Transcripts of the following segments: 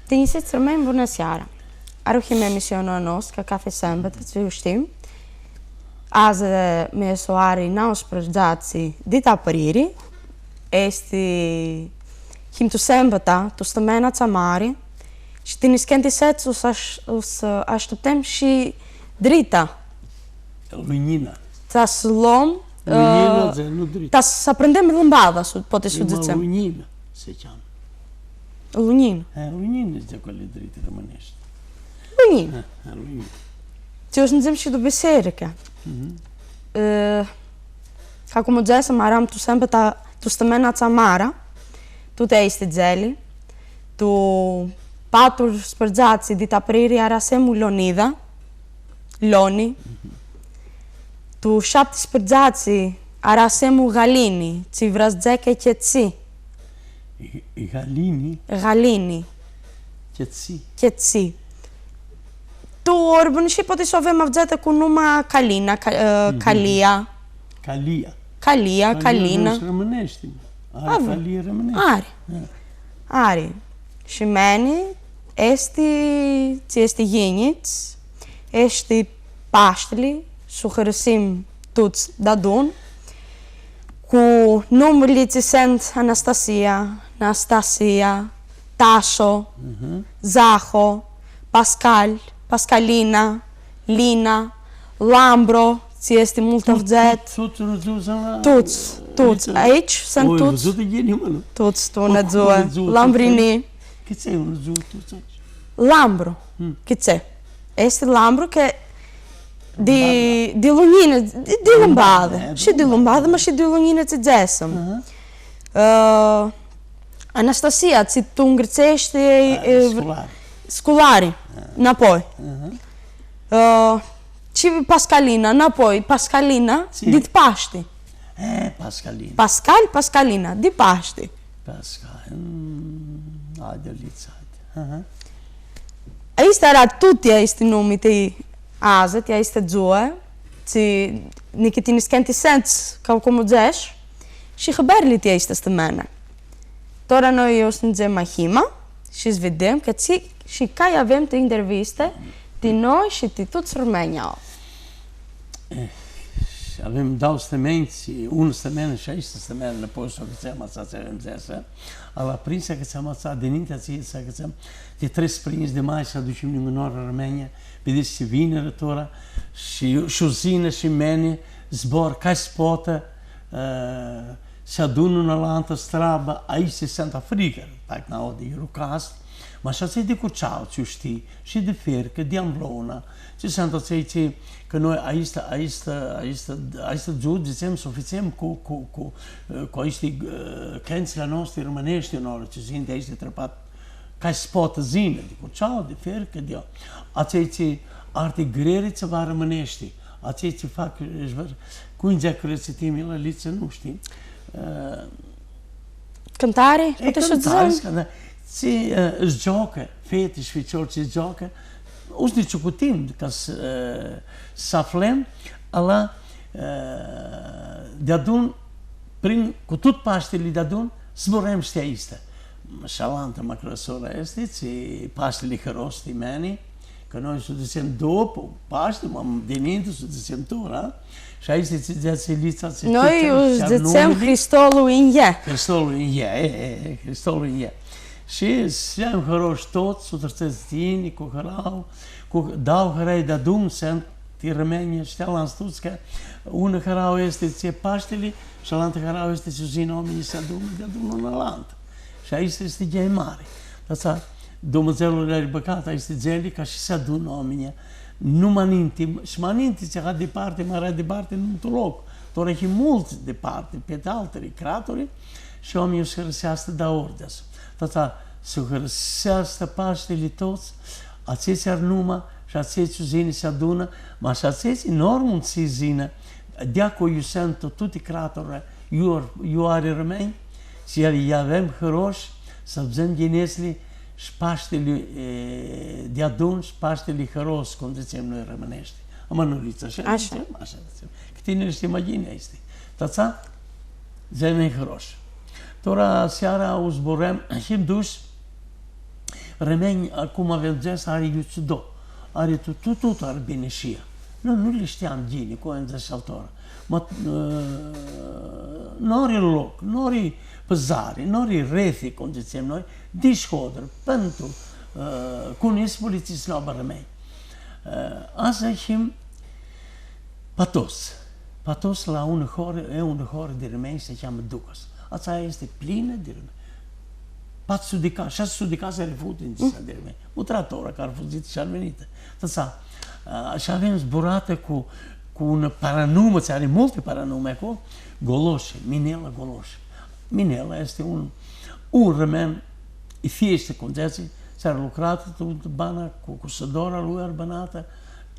Të njësit sërmejnë bună seara. Arruhim emisionon nosso, ka kafe sembët të ushtim. Azi me soari na ushpërgjaci dita përiri, esti him të sembëta, të stëmena camari, që të niskenti sec ashtutem shi drita. Lunjina. Ta slom, Lunjina dhe në drita. ta sa prendem dhëmbadha, po të shudzëcem. Lunjina, se qanë. Lunjin. Lunjina që këllit dritë të mëneshtë. Lunjin. Lunjina. Që është nëzim që të beserike. Kako më gjesëm aram të sempe të stëmena camara, të të ejsti gjeli, të patur spërgjaci dita priri arasemu lonida, loni, të shapti spërgjaci arasemu galini, që vrazgjeke qëtësi. I galini? Galini. Qëtësi. Qëtësi. Tu orbën shi po të shove ma vëgjete ku numa kalina, kalia. Kalia. Kalia, kalina. Kalia rëmëneshti. Ari, kalia rëmëneshti. Ari. Ari. Shimeni, që esti gjinjic, esti pashtli, shuhërësim tuc dadun, ku numër li që send Anastasia, Tasho, Zaho, Pascal, Pascalina, Lina, Lambro, që esti multë vëgjet. Tuc në gjuzën? Tuc, a iqë, sen tuc? Ojë, vëzut e gjeni më në? Tuc, tu në gjue, Lambrini. Këtë e në gjue tuc? Lambro, këtë e. Esti Lambro che di lunjine, di lumbadhe. Shi di lumbadhe, ma shi di lunjine që gjesëm. Anastasia, që të ngërceshti... Skolari, napoj. Që Pascalina, napoj, Pascalina, ditë pashti. Pascalina. Pascalina, di pashti. Pascalina, ajde licajte. A ishte arat tutja ishte numi të azet, ja ishte gjue, që një këti një skenti sens ka u komu gjesh, shi hëberli tja ishte stë mene. Tora noi është në gjema hima, shi zvidim, këtë shi ka javim të interviste, ti noi shi ti tutë sërmenja o. Avem dau stămenți, un stămen și aici stămen le poți să găseam asta să remzese. Alla prinsa că ți-am ațat dinaintea ție să găseam de 13 de mai să aducem în noră Armenia, pe deci se vine rătora și uzină și meni zbor ca spotă se adună în altă strabă, aici se sent frică, tak na odi rucast, ma așa se de cu ceau, ce știi, și de fercă, de amblona, ce sent aței că noi aici giudicem, să oficiem cu aici căințile noastre românești în oră, ce sunt de aici de trăpat, ca spotă zine, de cu ceau, de fercă, de aței arte greriță va românești, aței ce fac, cu îngeacără ce timi la liță, nu știi. Cântare? Cântare, ce își joacă, fete și ficiori ce joacă, uși nici cu timp, ca să aflăm, ala de adun, cu tot Paștele de adun, zburăm știa istă. Șalantă macrosora este, ce Paștele hărosti meni, că noi să ducem după Paște, dinainte să ducem tu, da? Și aici se zice lița ce noi zicem Hristolul în je. Hristolul în je, Hristolul în je. Și se-am hăroși toți, să trățesc tine, cu hărau, cu dau hărai de adum, se ti rămâne, știa l-am spus că una hărau este ce Paștele și altă hărau este ce zi oamenii se adună de adună în altă. Și aici este ghei mare. Asta Dumnezeul le-a ribăcat, aici este geli ca și se adună oamenii. Nu mă ninti, și mă ninti ce era departe, mai era departe în într-un loc. Tora e mulți departe, pe de altele, craturi, și oamenii își hărăsească da ordeas. Tata, se të Paștele toți, aceți ar numai și aceți zini se adună, ma și aceți enorm si zină, deaco eu sento tutti creatori, eu are rămeni, și eu avem hăroși, să vzem ginesli și Paștele de adun și Paștele hăros, cum zicem noi rămânești. Amănuliță, așa zicem? Așa zicem. Că tinerii știi imagine este. Tața, zemi hăroși. Tora seara o zburăm și îmi duci, rămeni, acum avem zis, are iuțudo, are tot are bine și ea. Nu le știam gine, cu am zis altora. Nu are loc, nu are păzare, nu are rethi, cum zicem noi, dishodră, pentru, cu nis polițiști la rămeni. Asta și patos la un hor de rămeni se cheamă Ducas. Asta este plină de rămeni. 600 de case are făcut în țara de rămeni. O tratoră care a fost și-ar venită. Și avem zburată cu un paranume, are multe paranume acolo, Goloșe, Minela Goloșe. Minela este un rămen, fiește condeții, s-a lucrat bana cu sădora lui arbănată,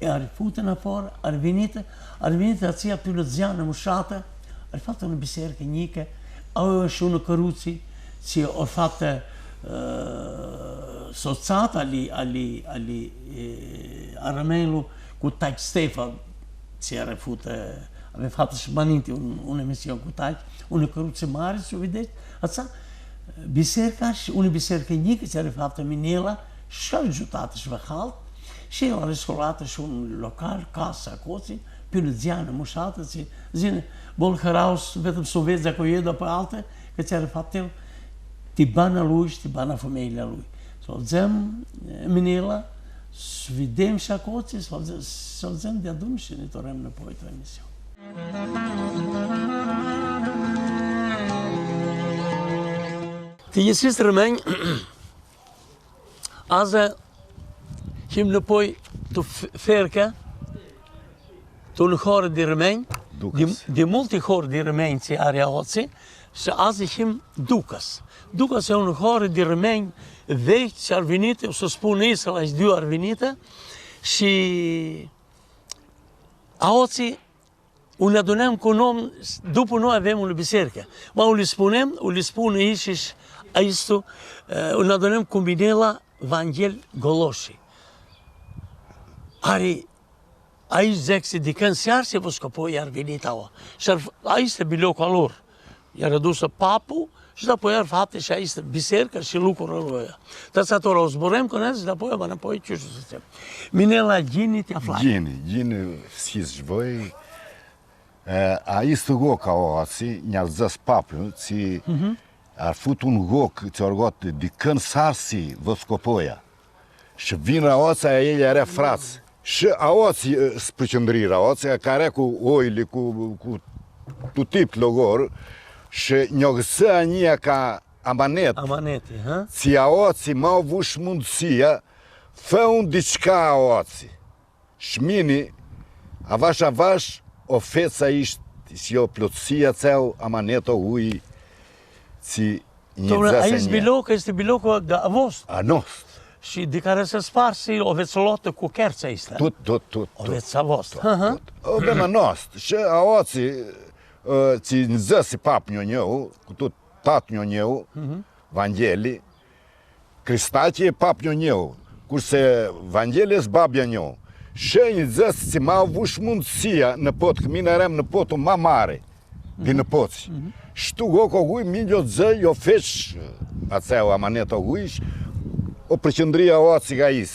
are făcut în afară, ar venit aceea pe o zeană mușată, ar făcut una biserică nică, au și una căruții, ți o fată soțată ali arămenul cu taci Stefan, ți are făcut, avea făcut și maninte un emisiune cu taci, una căruță mare, să o vedeți, asta, biserica și una biserică nică, ți are făcut Minela, și a ajutat și văhalt, și el a restorat și un local, casa acolo, pe o zeană mușată, zine, bol hăraus, vedem să o vezi acolo ei după altă, că ți-a făcut el, ti bana lui și ti bana femeile lui. Să o zem Minela, să vedem și acolo, să o zem de adun și ne tornem înapoi transmisiune. Ti găsiți rămeni, azi și înapoi tu ferca, tu un hor de rămeni, de multe hori de rămeni ți are aoții, și azi și Ducas. Ducas e un hor de rămeni vechi ce ar venit, o să spun Isla și Diu ar venit, și aoții ne adunăm cu un om, după noi avem o biserică. Ma o le spune Iisus, aici, ne adunăm cu Minela Vanghel Goloși. Aici zice, de când seară se vă scopă, iar venit aua. Și aici este bilocul lor. I-a redus papul și apoi iar fapte și aici este biserica și lucrurile lui. Tățatora o zburăm cu noi și apoi înapoi ce să zicem. Minela Gini te aflai. Gini, știți voi, aici goca oații, ne-a zis papul, ți a făcut un goc, ți-a rugat, de când sarsi vă scopoia. Și vine oața, el are frați. Și aoții, spăcândriri aoții, care cu oile, cu tip logor, și ne-o găsă ania ca amanet. Amanete, ha? Ți aoții m-au vuș munția, fă un dicica aoții. Și mine, avaș, o feță aici, și o ploția ți-au amanetă ui, ți Dom'le, aici bilocul este bilocul a vostru. A nostru. Și de care se sparse, o veți luată cu cherța asta. Tot. O veți a voastră. O bine nostru. Și aoții, ți zăsi papniu cu tot tatniu Vangheli, Cristatie papniu cu se Vangheli s babia și în zăsi ți m-au vuș munția năpot, că mine eram năpotul mai mare din năpoți. Și tu goco gui, mine o zăi, o feș, ațeau amanetă gui, o prăcândrie oații aici.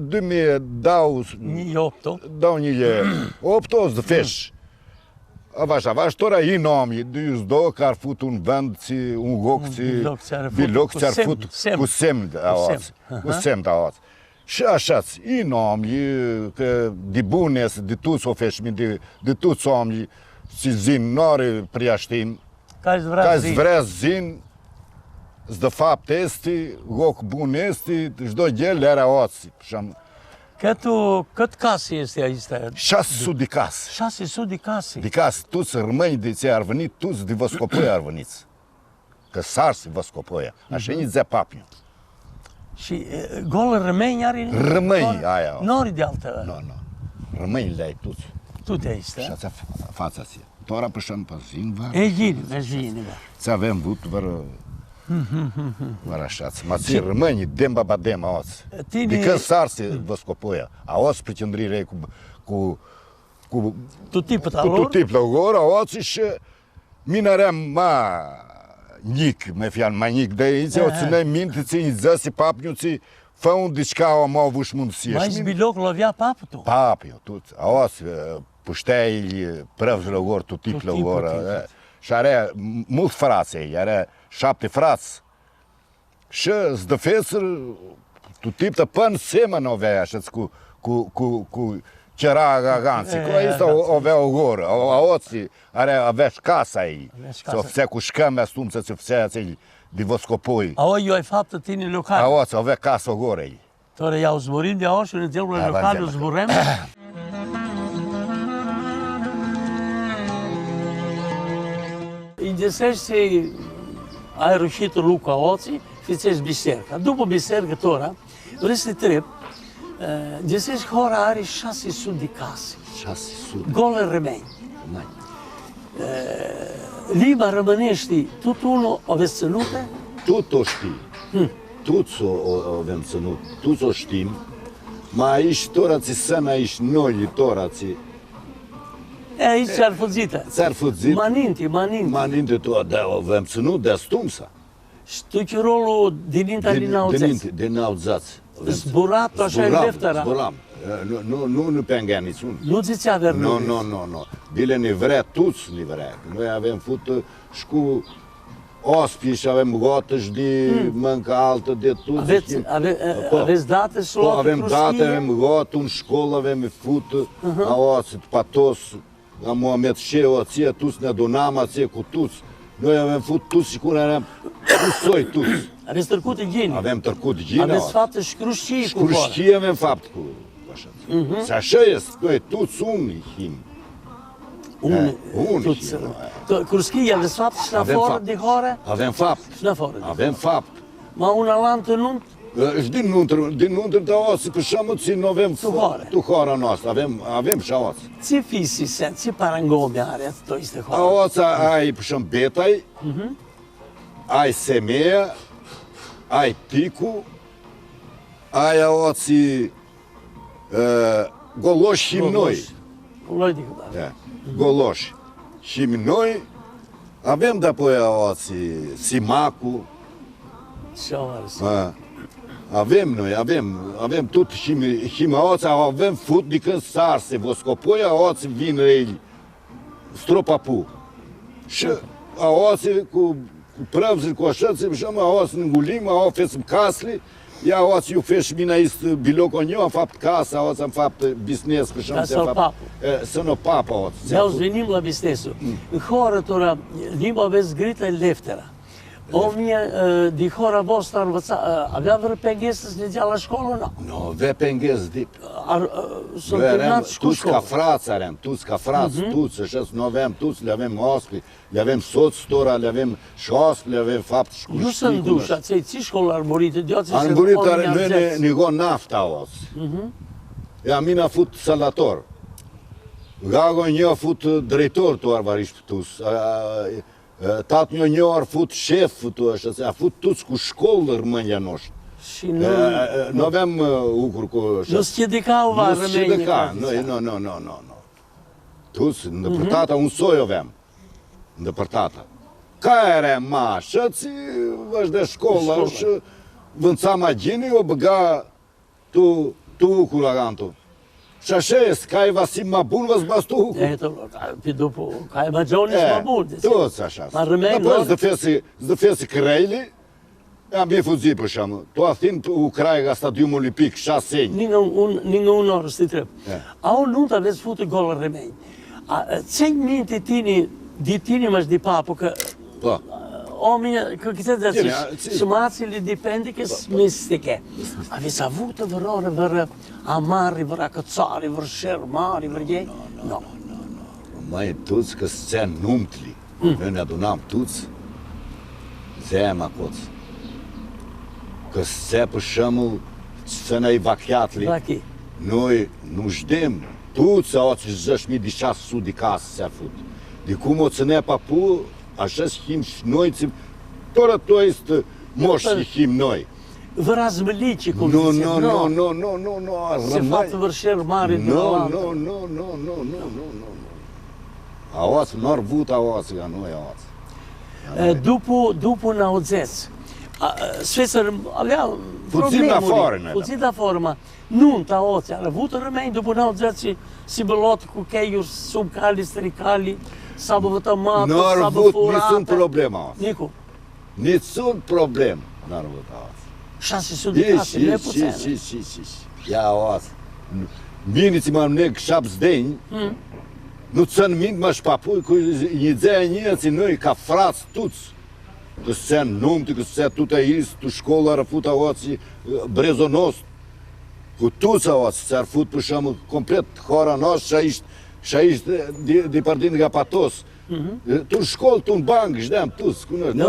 Dă-mi dau nile 8 de feș. Avaș, tora i nomi, de două că ar făcut un vânt, un goc, biloc ți-ar făcut cu semn de aoați. Cu semn de aoați. Și așa-ți, i nomi, că de bune, de toți o feșmi, de toți oameni, ți zin, n-are priaștin, că-ți vrea zin, de fapt este, goc bun este, își doi gele are aoați. Cât case este aici? 600 de case. 600 de case? De case, toți rămâni de ți ar venit, toți de Văscopoia ar veniți. Că sarsi Văscopoia. Așa ni zea papniu. Și golă rămâni are? Rămâni, aia. Nori de altă. Nu. Rămâni le-ai tuți. Tu te-ai Și stă? ați fața ție. Tora pășăm pe zinva. E gini, vezi gini, bă. Ți avem vut, vă așați. Mă ții rămâni, dem baba dem, aoți. Dică sarse vă scopoia. Aoți pretendrire cu Tu tipul ta cu lor? tip la gora, aoți și mine eram nic, mai nic de aici, o țineai minte, ții zăsi papniuții, fă un disca am avut și mundăsie. Mai zbiloc lovea papul tu? Papio, tuți, aoți, pușteai prăvzi la gor, tu tip la gora. Și are mulți frați ei, are 7 frați. Și zdăfețăr, tu tip de până semăn avea așa cu cera gaganții. Cu aici avea o goră, aoții, avea și casa ei. Se ofțea cu șcămi astumță, se ofțea de voscopoi. Ao, eu ai faptă tine local. Aoți, avea casa o goră ei. Tore iau zborim de aur și în zelul local zburem. Găsești, ai reușit lucru cu aoții, fițești biserica. După biserică, tora, vrei să te întreb, găsești că ora are 600 de case. 600. Golă rămâni. Limba românești, tot unul aveți ținută? Tot o știi. Toți o avem ținut, toți o știm. Mai aici torații sănă, aici noi torații. Aici ți-ar fuzită. Ți-ar fuzit. Maninte. Tu avem ținut de astumsa. Și tu ce rolul din auzeți? Din auzați. Zburat, așa e leftăra. Zburam. Nu pe niciun. Nu ți avea Nu. Bile ne vrea, toți ne vrea. Noi avem făcut și cu ospii și avem gotă și de mâncă altă de toți. Aveți date să luați avem date, avem gotă, în școală avem făcut, aoți, patos, am omet și oție, toți ne adunam, ație cu toți. Noi avem făcut toți și cum eram, soi toți. Aveți tărcut în geni. Avem tărcut geni. Aveți faptă și cruștii cu voră. Cruștii avem fapt cu așa. Și așa este, noi toți unii him. Unii. Cruștii aveți fapt și la foră de horă? Avem fapt. Și la foră. Avem fapt. Ma una lantă nunt? Și din nuntră, dar o să pășăm, nu avem tu hora noastră, avem și aoță. Ce fisi se, ce parangome are to este hora? Aoță ai pășăm betai, ai semeia, ai ticu, ai aoții goloși și noi. Goloși și noi, avem de-apoi aoții simacu. Ce oare? Avem noi, avem tot și aoții, avem fut de când sarse, voscopoi, aoții vin ei, stropapu. Și aoții cu prăvzile, cu așa, și aoții îngulim, aoții casle, ia aoții eu fez bine aici biloconiu, am fapt casa, aoții am fapt business, și am fapt să papa aoții. Vreau să venim la business-ul. În horă, tora, limba aveți grită leftera. Omie de hora voastră avea vreo penghez să se dea la școală? Nu, avea penghez de... S-au terminat și cu școală. Toți ca frați, toți, așa, nu aveam toți, le avem ospi, le avem soți, tora, le avem și ospi, le avem fapt și cu știi. Nu sunt duși, ați ții școală arborită, de-ați arborită, noi nego nafta os. Ja, mine a fut salator. Gago një a fut drejtor të arvarisht pëtus. Tatë një a fut shef të është, a fut tuc ku shkollë rëmënja noshtë. Și nu... Nu avem ucuri cu... Nu schidicau va rămâne. Nu. Tuți, îndepărtata, un soi aveam. Îndepărtata. Care ma, și-ți văși de școală și vânța magini, o băga tu ucul la gantul. Și așa este, ca e vasim mai bun, vă zbați tu ucul. Pe după, ca e magioni și mai bun. Toți așa. După zdăfese căreile, am bine fuzit pe așa, tu afind u craiga stadiumului pic, 6 ani. Ninguno unor să te întreb. Au nu aveți făcut gol rămâni. Ți-ai minte de tine mă de papă, că oamenii, că sumațiile depinde că sunt mistice. Aveți avut vreo amari, vreo cățari, vreo șermari, vreo ei? Nu. Mai toți că se numtli. Noi ne adunam toți, zeam acoți. Këse për shembull, se në i vakjatli, Vaki. noi nu știm, tu sau zăși mi dișa sudi casă se fut. De cum o să ne papu, așa schim și noi, tora to este moș schim noi. Vă razmălici cum Nu, zice, nu, no. nu, nu, nu, nu, Se fac vârșeri mari din Nu, Olanda. nu, nu, nu, nu, nu, nu, nu. Aoați, n-ar vut aoați, ca noi aoați. După un auzeț, Sfețăr avea Puțin la problemuri, forma, puțin la forma. Nunta oți, a avut rămâni după un auzeț și si bălot cu cheiuri sub cali, stricali, s-a băvătă mapă, N-ar s-a vut băfurată. niciun problema aoați. Nicu, Niciun problem n-ar vut aoați. 600 de case, nu e puțin. Ja, aoați. Miniți-mă neg 7 deni, nu țin mint mă șpapui cu ideea nieții noi ca frați tuți. Că se numte, că se tuta is, tu școala răfut aoați brezonos. Cu tuți aoați s-ar fut pe șamă complet hora noastră și aici de partid ca patos. Tu școl, tu în banc, știam, tuți, cunoști. Nu,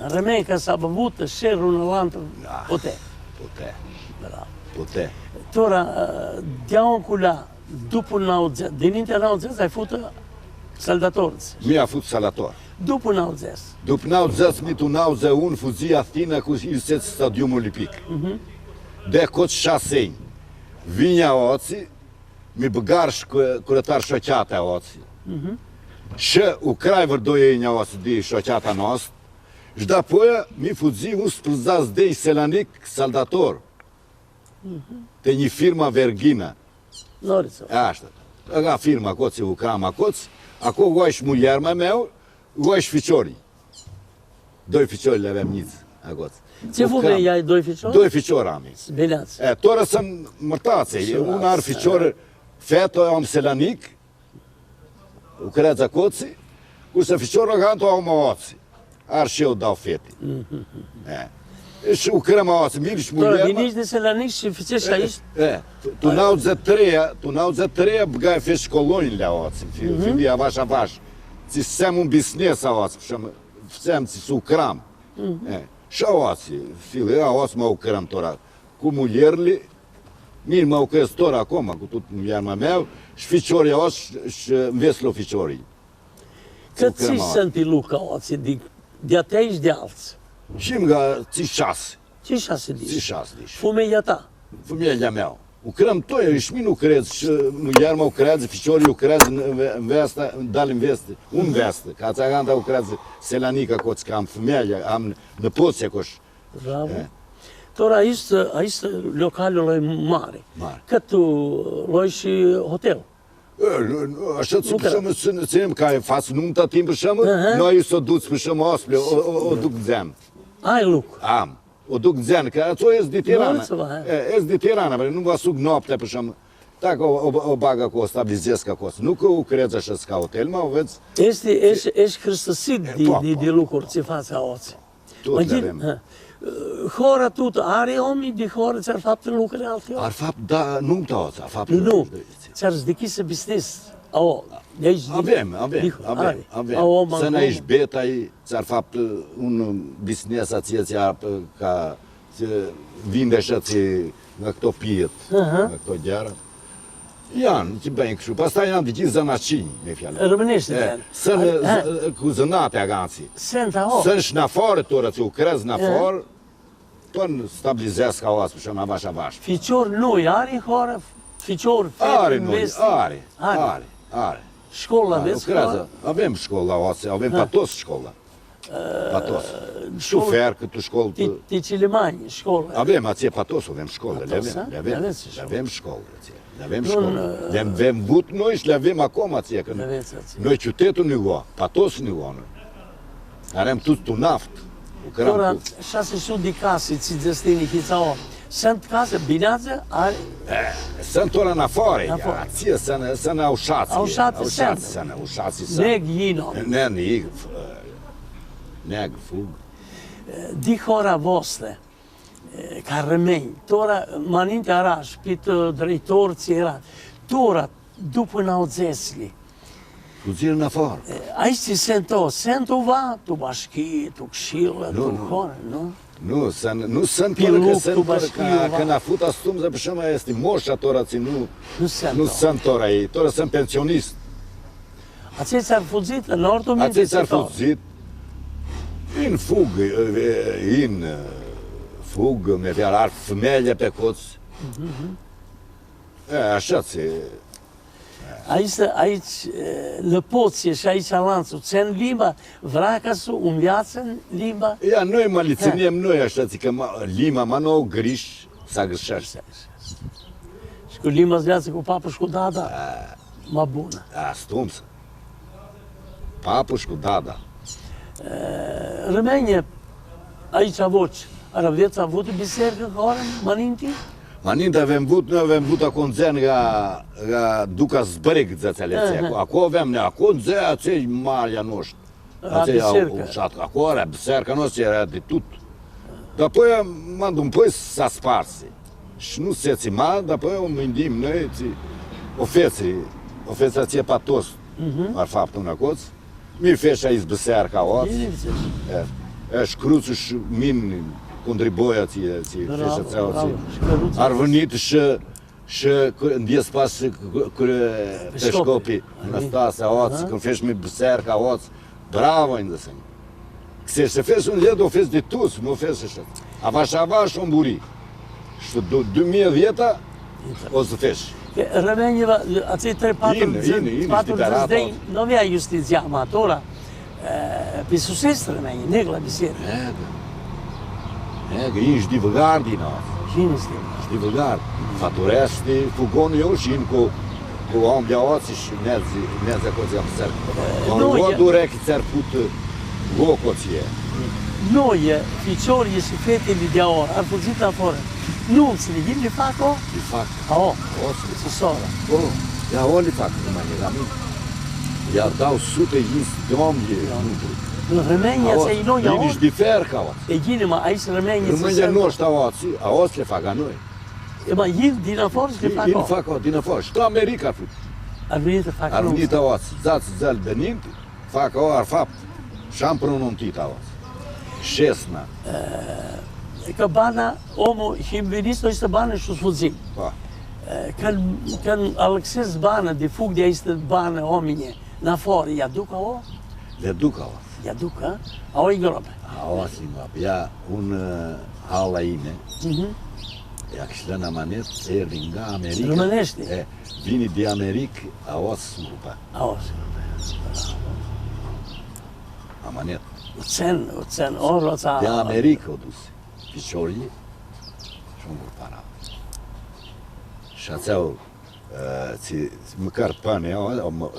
rămâni că s-a băvut șerul în Olanda, pute. Pute. Tora, deaun cu la, după un auzeț, dinainte un auzeț ai făcut saldatorți. Mi-a fut salator. După un auzeț. După n-auzeați mi tu n-auze fuzia Athina cu ilset stadiumul olimpic. De coți 6 ani. Vine aoții, mi băgar și curătar șocheata aoții. Și u craiver 2 ani aoții de șocheata noastră. Și dapoi mi fuzi 11 de selanic saldator. Te ni firma Verghina. Noriță. Asta. Aga firma coții u cama coți. Acolo goași mulierma meu, goași ficiorii. 2 ficiori le aveam niți. Agoți. Ce fume ai 2 ficiori? 2 ficiori am. Beleați. Tora sunt mărtațe. Un ar ficior, feto am selanic, ucreața coții, cu să ficiorul gantul au măoții. Ar și eu dau fete. Și ucrăm aoații, miri și Tora, mulierma. viniți de Selanic și ficești aici? Tu n-au treia băgai fești coloniile aoații. Fiind avaș. Ți seam un business aoații, și seam ți să ucram. Și aoații, file, aoații mă ucrăm tora. Cu mulierli, miri mă ucrez tora acum, cu tot mulierma mea, și ficiorii aoații și veslo ficiorii. Cât ți sunt Luca oții, de a te și de alții? Și îmi ți 6. Ce 6 Ți dici? 6 dici. Fumeia ta? Familia mea. Ucrăm toi, și mi nu crezi, și mulierma ucrează, ficiorii ucrează în vesta, dal în veste, un vestă, ca țaganda ucrează selanica coți, că am familia, am năpoți acoș. Bravo. Tora, aici localul e mare. Cât tu loi și hotel? Așa să ținem ca față nunta timp și noi s-o duci pe și ospile, o duc zean. Ai lucru. Am. O duc zean, că ați o ies de Tirana. Ies de Tirana, nu vă suc noaptea pe și dacă o bagă cu o stabilizesc acolo. Nu că o creți așa ca hotel, mă aveți. Ești hristosit de lucruri ce faci aoți. Tot le avem. Hora tot, are oameni de hora ți-ar fapt în lucruri alte ori? Ar fapt, da, nu toți, ar fapt. Nu, ți-ar zdechise business. Avem. Să n-aici beta, ți-ar fapt un business ația ca vinde așa ți кто пьет, кто дяра. Ian, ce bine, și pe asta i-am decis zănacini, mi fiale. Rămânește. Cu zănatea ganții. Sunt aho. Sunt și în afară, toră, ți ucrezi în afară, tot stabilizează ca oasă, și am așa vaș. Ficior noi are în horă? Ficior, Are. Școală aveți? Avem școală, avem patos școală. Patos. Șofer, cât tu școală. Ticilimani, școală. Avem, ație patos, avem școală, le avem școală. Le avem școală. Le avem vut noi și le avem acum, ație. Noi ciutetul nu patos nu avem tot tu naft. Ora 600 de case ți destini hițao. Sunt case bineață? Sunt ora în afară. Ație să ne aușați. Aușați. Neg ino. Neg fug. Di hora voastră, ca rămeni, tora, maninte araș, pit drejtor ți era, tora, după n-audzesli. Puțin în afară. Aici ți sento va, tu bașchi, tu kshilă, tu horă, nu? Nu sunt că n-a fut astum să pășăm este moșa tora ți nu sunt tora ei, tora sunt pensionist. Ați ți-ar fugit în nordul Ați ți-ar fugit în fugă, mi-ar ar femeile pe coț. Așa ți Aici, Lăpoție și aici Lanțul, țin limba, vracasul, în viață limba? Ia, noi mă liținem noi așa, că limba mă nu o griș, să greșește. Și cu limba viață cu papă și cu dada, mă bună. Astumță. Papă și cu dada. Rămâne aici voci, ar aveți avut biserică care, măninti? Măninte noi avem vut acum zen ga duca zbreg zățelețe. Acum avem, acum zea cei mari a noștri. Acolo era biserica noastră, era de tot. Dar apoi după s-a sparse. Și nu se țima, dar apoi o mândim noi, ofeța ție patos, ar faptul în acoț. Mi feșa aici biserica oț. Și cruțul și min contribuia ție feșa țea oț. Ar venit și în die spas cu peșcopii în Stasia oț, când fești mi biserica oț. Bravo ainda assim. Que se fez led fez de tudo, não fez așa. Avașava și omburi. Și de mie vieta o să fez. Rămâne, ați 3-4 de ani, nu avea justiția amatora, pe succes rămâne, neg la biserică. Neg, ești divulgar din asta. Cine este? Ești divulgar. Faturește fugonul eu și cu om de oții și nezi acoți am săr. Con dure că ți-ar put gocoție. Noi, ficiorii și fetele de ori, ar fugit afară. Nu înțelegim, le fac o? Le fac. Și sora. Ia o le fac, rămâne la mine. Ia dau sute de oameni. În România ți-ai noi a Nici de fer ca oți. E gine, mă, aici România ți-ai România nu ăștia oții, a oți le fac a noi. E mă, el din afară și le fac o? El fac o din afară. Și la America ar fi. Ar venit să facă Ar venit a oți, zați zăl de ninte, fac o ar fapt. Și am pronunțit a oți. Șesna. Că bana, omul, și veniți noi să bană și sfuzim. Când alexez bană, de fug de aici bană, oamenii, în afară, i aduc o? Le duc a oți. I aduc, a? A o igrope. A oți igrope. Ia un ala ine. Ia că na manet, e ringa America. Românește. Vine de America, a oți grupa. A oți. A manet. Oțen, oroța. De America o dus. Piciorii și un grupa. Și ațeau, măcar pane,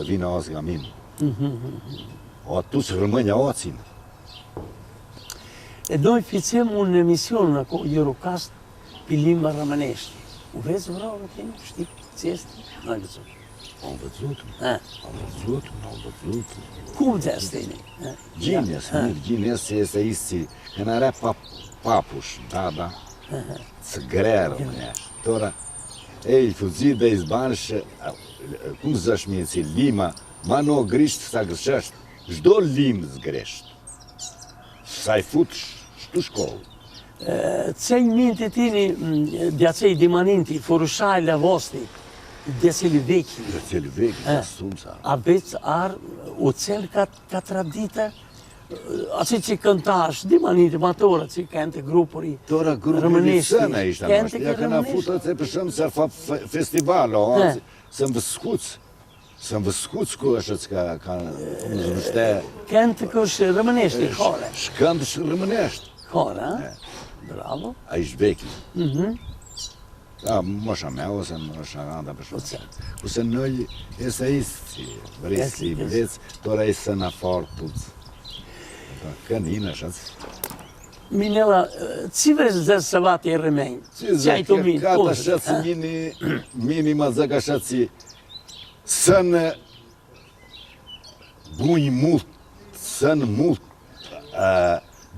vine oți la mine. O atunci rămâne oțin. Noi facem o emisiune acolo, Eurocast, pe limba românește. O vezi vreau la tine? Știi? Ți este? Nu ai văzut. Am văzut. Cum de asta e? Gines este aici, când era papuș, da, țăgrea românească. Tora, ei, fuzi de izban și, cum să-și minți, lima, mă nu o grești să greșești, și două limbi grești. Să-i fut și tu școală. Ți-ai minte tine de acei dimanenti, forușaile voastre, de acele vechi? De acele vechi, de asumța. Aveți oțel ca tradită? Acei ce cântași, dimanenti, matora, ce cântă grupuri românești. Tora grupuri aici, iar când a fost să pășăm să fac festival, să-mi văscuți cu așa ca nu știa. Cântă cu și românești, hore. Și cântă și românești. Hore, bravo. Aici vechi. Da, moșa mea, o să-mi anda pe șoță. O să noi, este aici, vreți, tora e să n-afor toți. Cănin, așa-ți. Minela, ți vrei să vate rămâni? Ce ai tu mine? Cat așa-ți mini mă zic așa-ți să-n buni mult, să-n mult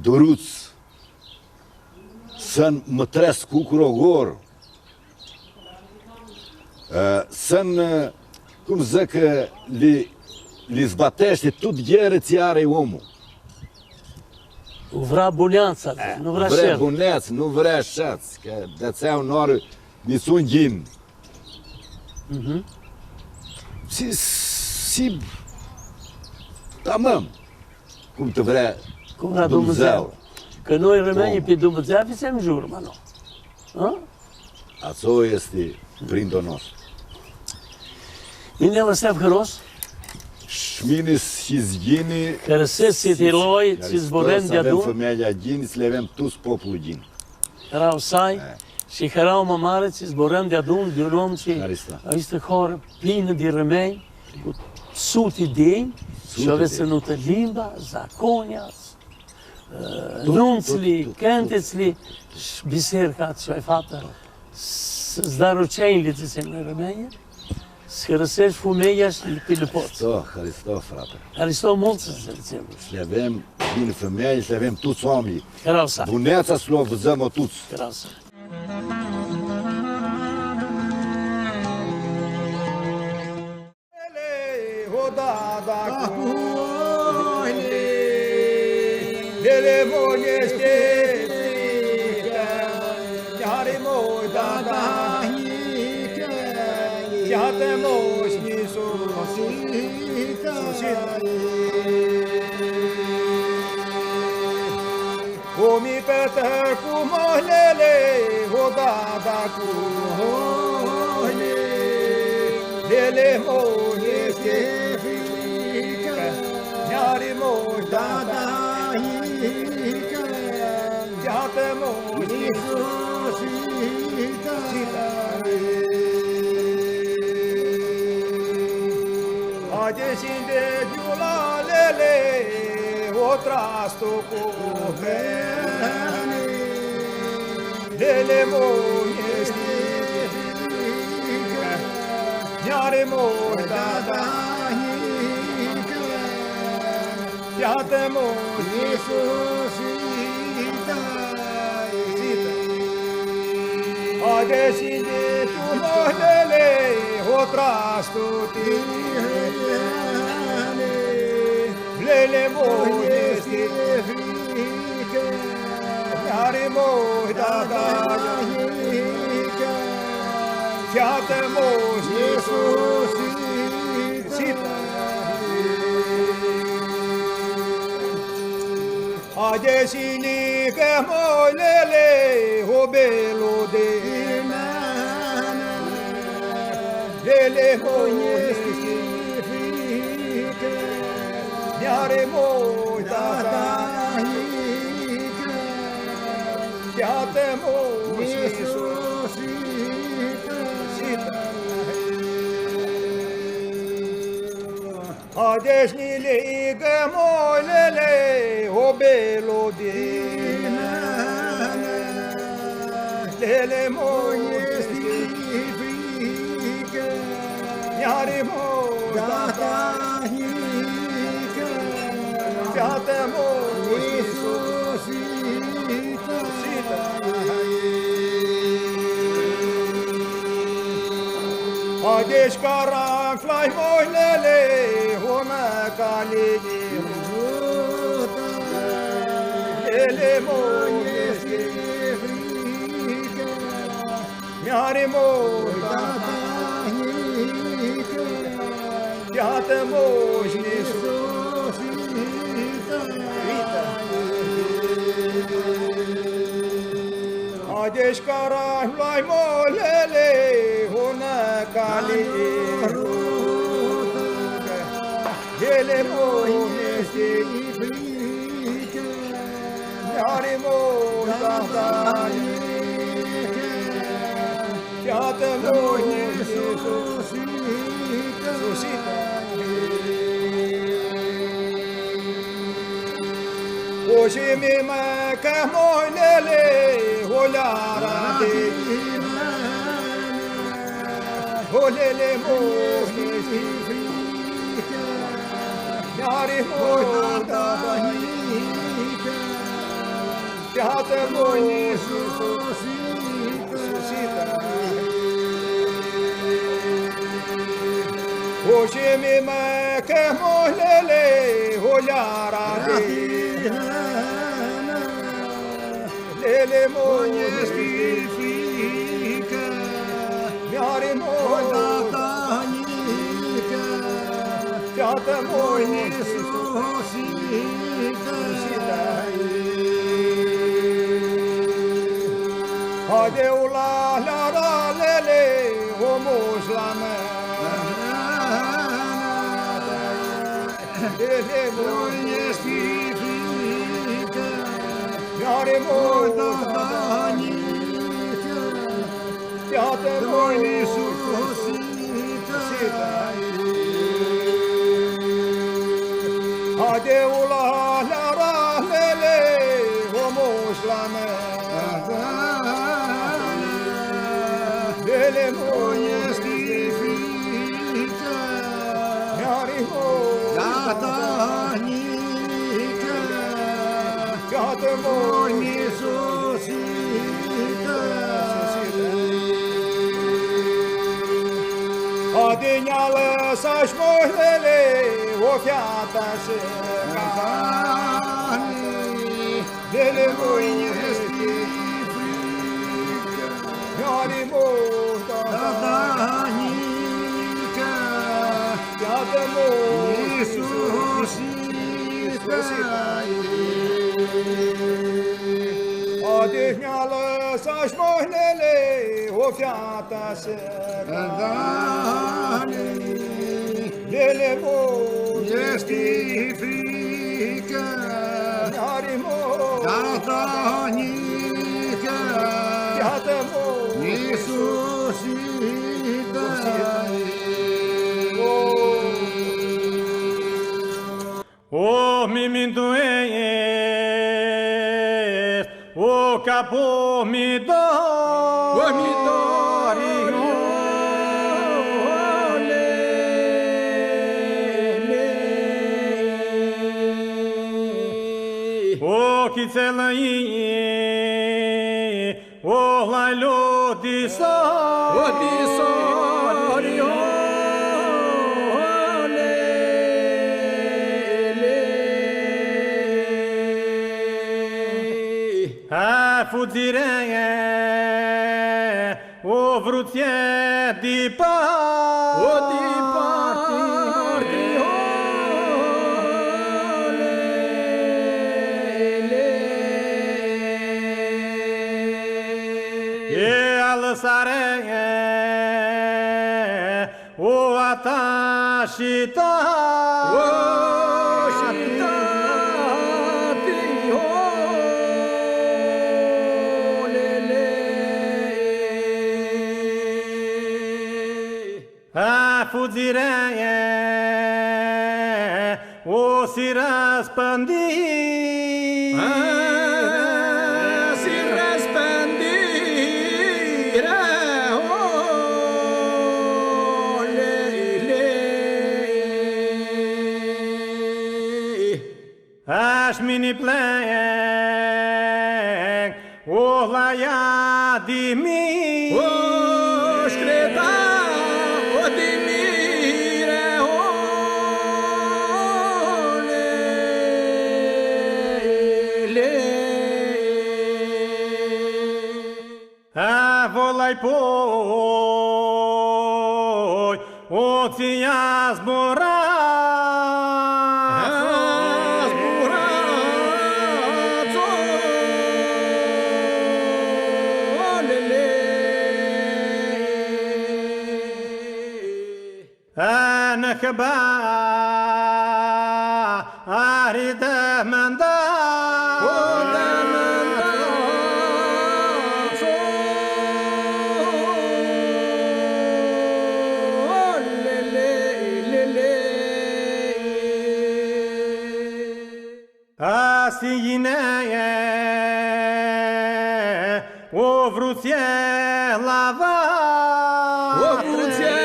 doruți, să-n mă tresc cu crogor, să-n, cum zic, li zbatește tot gheră ți are omul. U vra bunjaca, nuk vra Vre shërë. bunec, nuk vre shëc, dhe ceu nërë nisun gjinë. Si, tamam, kum të vre Ku vra Dumëzeu. Kënoj rëmenjë për Dumëzevi se më zhurë, mano. Aco esti prindo nostru. Mine vësef kërës, Shminis që zgjini, kërësit si t'i loj, që zborën avem djadun, fëmelja gjini, s'levem tus popullu gjini. rao saj, që kërao më mare, që zborën djadun, dyrëm që Karista. a ishte kore plinë di rëmenjë, ku suti dinjë, shove se në të limba, zakonjas, nuncli, kenticli, biserka që e fatë, zdaruqenjli që se në rëmenjë, s'kërësesh fumejash për lëpocë. Haristo, frate. Aristo mundës se të cemë. S'levem gjini fëmelj, s'levem tuc omi. Kërao saj, Buneca s'lo vëzëm o tuc. kërao saj. Omi Peter ku mohlele, ho dada ku hohle, lele mohle ke fika, nyari mohl dada hika, jate mohl sosita, aje shinde jula lele, ho trasto ku Lele moje stika, njare moje dada hika, jate moje sosita, ade shinde tu mohlele, ho trasto ti lele moje stika, njare moje dada hika, jate moje sosita, ade shini ke mohlele, ho belo de nana, lele moje stika, njare moje dada hika, jate moje sosita, adeshni liga mohlele, ho belo de nana, lele moje stika, njare moje dada hika, jate moje sosita, adesh karan flaj mohlele, hona kalini lele moje stika, njare moje dada hika, jate moje sosita, adesh karan flaj mohlele, hona kalini lele moje stika, njare moje dada hika, jate moje sosita, hoje me marca mohlele, olhara de olhele moje stika, njare moje dada hika, jate moje sosita, hoje me marca mohlele, olhara de lele mo njesti frike, njari mo datanike, fjate mo nisosike. Hade ula lara lele o muslame, lele mo njesti frike, njari mo datanike, fjate mo nisosike. Hade ula lara lele o muslame, lele mo njesti frike, njari mo datanike, fjate mo nisosike. Hade njale sa shmohlele o fjata se gani, lele mo njesti frike, njari mo datanike, fjate mo nisosike. Hade njale sa shmohlele o fjata se gani, lele mo njesti frike, njari mo datanike, fjate mo nisosike. O mi mintues, o capo mi dori, o kicelai, o lalo di sorio. A fuggire o vrutje di parti, e alzare o atashita, a fuggire o si raspandi, si raspandire o le Aș mini plec o la ia di mi, o screta o di mire o le a volai poi o tia zbora. أنا كبا أريد مندا Asiyine o vrutje lava, o vrutje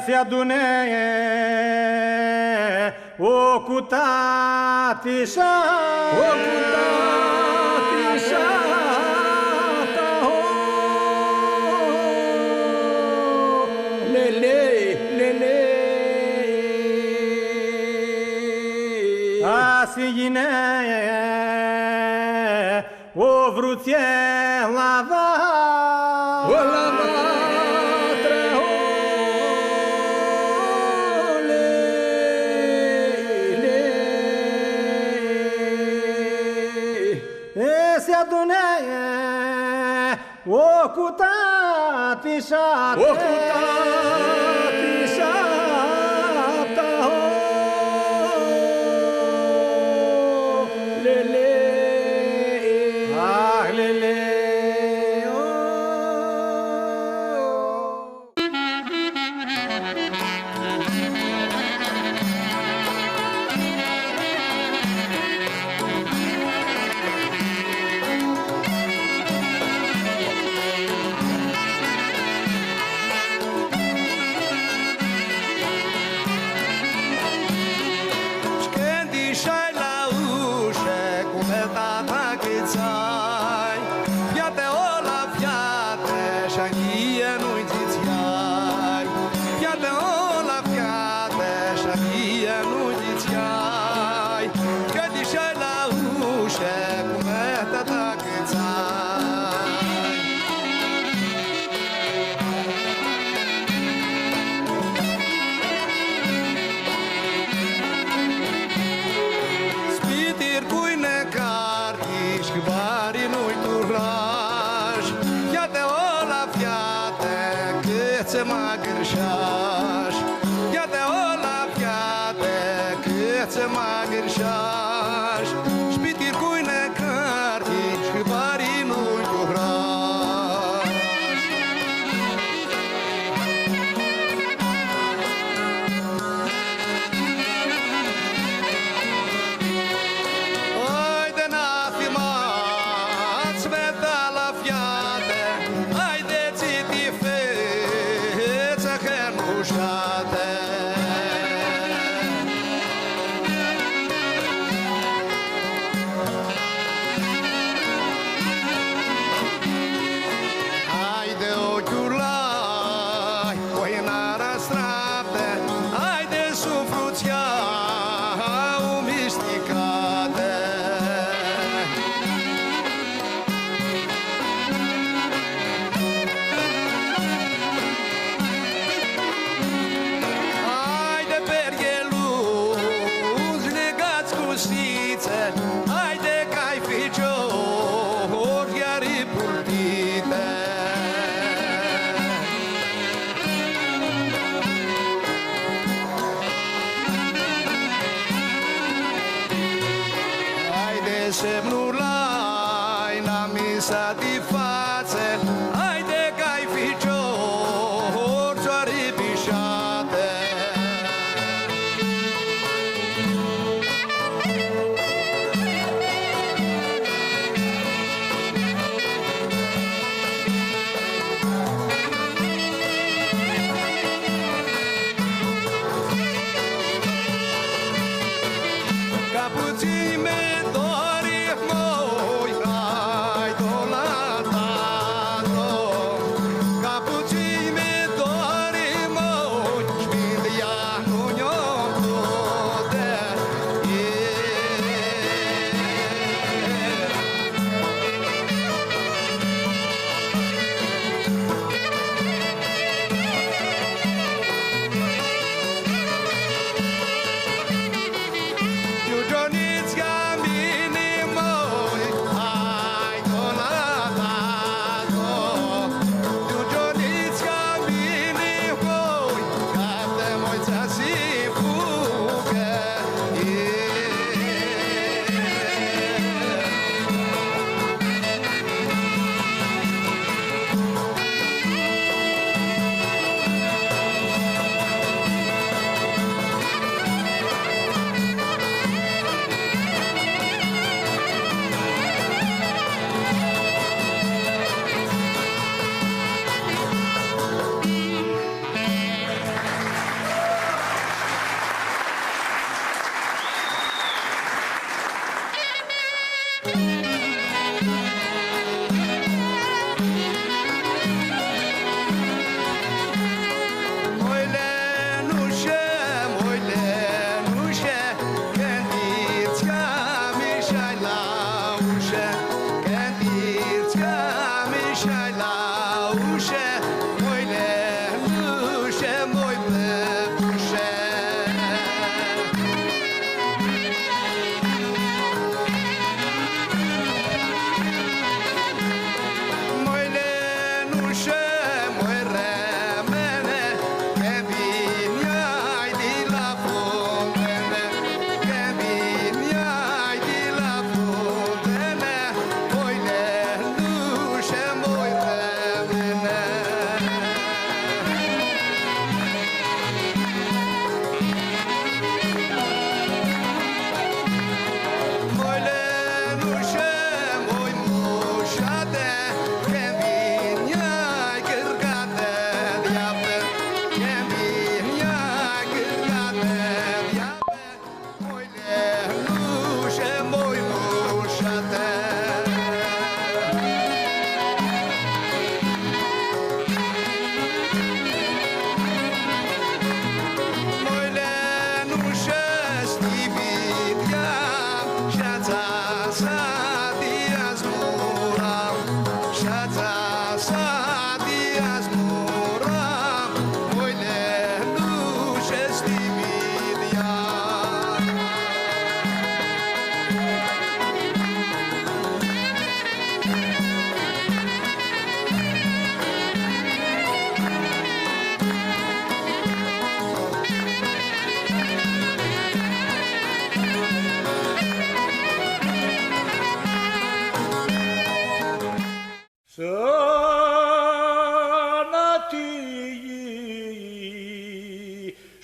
se adune o cutati sa Asi gjine o vrutje lava o lava tre e si adune o cutati shate o cutati shate Capucime dori moi ai dolata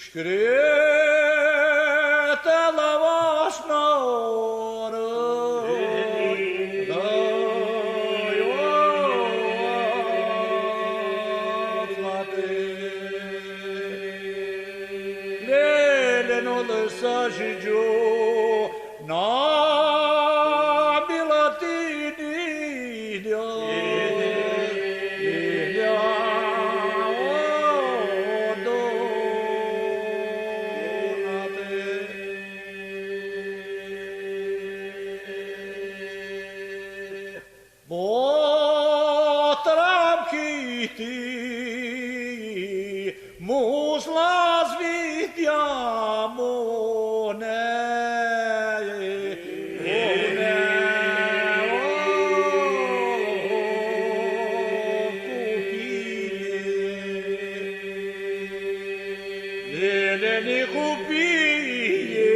Shkryte lavash në orë, lele në lësa shigjo, na bilatini idja, Botram kiti, musla svitjamo ne, Leleni kupije,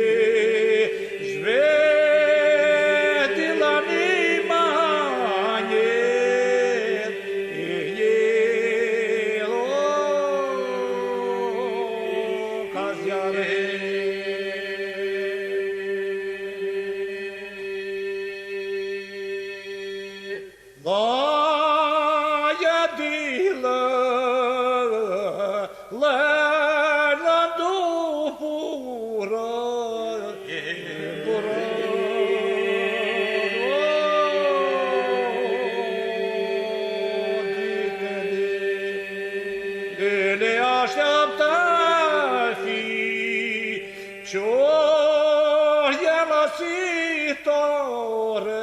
zvetila mi manje, jelo kazjare. Vaja dila, le așteaptă fi cioia la sitore,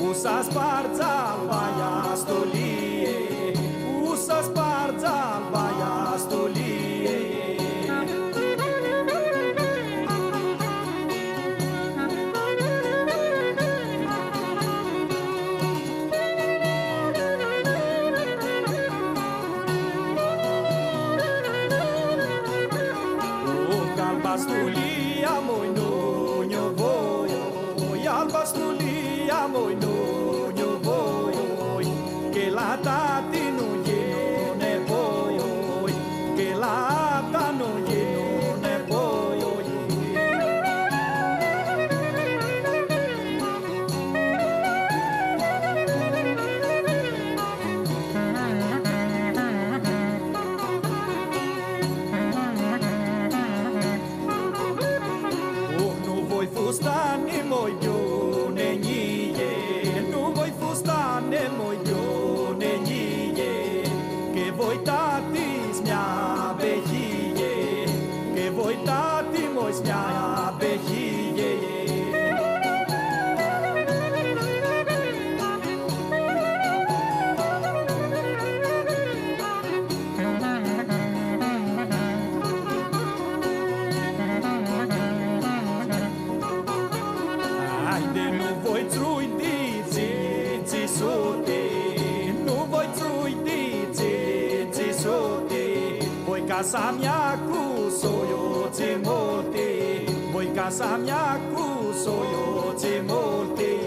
Usa sparza albaia stolie, usa sparza albaia stolie. Alba stolia moi nonio voio, alba stolia moi nonio voio, che la tati non gliene voio, che la ta non gliene voio. Fustane moj bjone njije, nu voj fustane moj bjone njije, ke voj tati smja behije, ke voj tati moj smja behije. Casa mia soio te molte, voi casa mia soio te molte.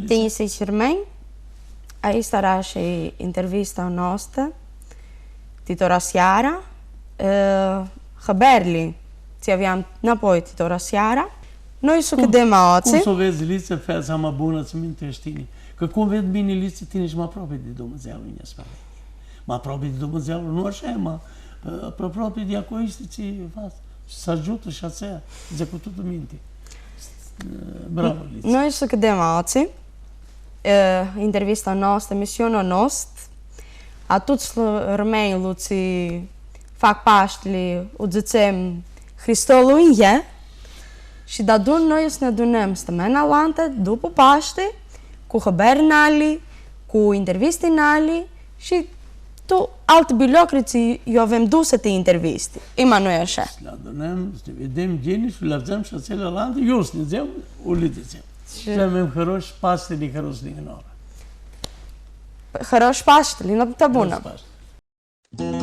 Alice? Tem Germain. Aí estará și intervista noastră, titora seara. Haberli, ți aveam înapoi titora seara. Noi să cădem Cum aoții. să o vezi, Liță, feza mă bună, ți mintești tine? Că cum vezi bine, Liță, tine și mă apropie de Dumnezeu în spate. Mă apropie de Dumnezeu, nu așa e, mă apropie de acoistiții, să ajută și aceea, zice cu totul minte. Bravo, Liță. Noi să cădem aoții. Intervista noastră, misiunea noastră. A toți românii ce fac Paștele, o zicem Hristos e. Și de atunci noi să ne adunăm stămâna lantă după Paște, cu hăberi nali, cu interviste nali și tu alte bilocuri ce eu avem dus să te interviste. Ima nu e așa. Să le adunăm, să ne vedem geni și le avem și celălalt, eu să ne zicem, o le zicem. Și avem hăroși Paștele, hăroși din oră. Hăroși Paștele, noaptea bună! Hăroși Paște.